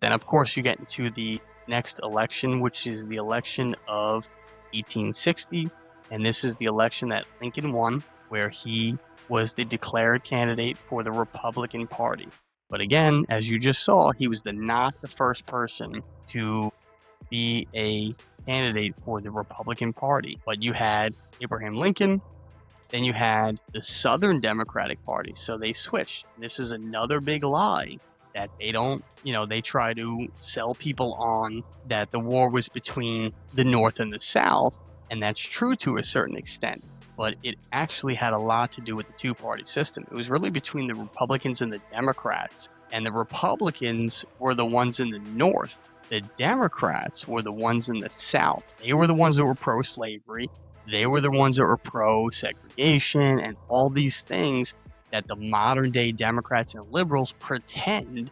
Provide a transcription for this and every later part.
then, of course, you get into the next election, which is the election of 1860. And this is the election that Lincoln won, where he was the declared candidate for the Republican Party. But again, as you just saw, he was not the first person to be a candidate for the Republican Party. But you had Abraham Lincoln, then you had the Southern Democratic Party. So they switched. This is another big lie that they don't, they try to sell people on that the war was between the North and the South. And that's true to a certain extent. But it actually had a lot to do with the two-party system. It was really between the Republicans and the Democrats. And the Republicans were the ones in the North. The Democrats were the ones in the South. They were the ones that were pro-slavery. They were the ones that were pro-segregation and all these things that the modern-day Democrats and liberals pretend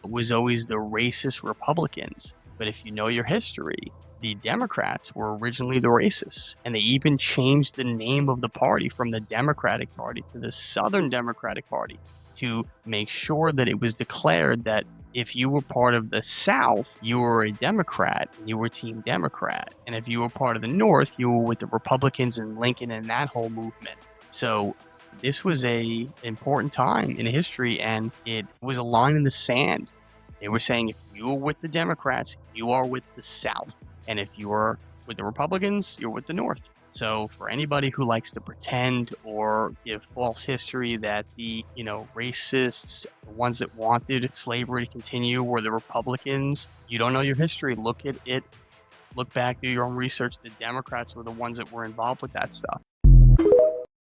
was always the racist Republicans. But if you know your history, the Democrats were originally the racists, and they even changed the name of the party from the Democratic Party to the Southern Democratic Party to make sure that it was declared that if you were part of the South, you were a Democrat, and you were Team Democrat. And if you were part of the North, you were with the Republicans and Lincoln and that whole movement. So this was an important time in history, and it was a line in the sand. They were saying if you were with the Democrats, you are with the South. And if you are with the Republicans, you're with the North. So for anybody who likes to pretend or give false history that the, racists, the ones that wanted slavery to continue were the Republicans, you don't know your history. Look at it. Look back, do your own research. The Democrats were the ones that were involved with that stuff.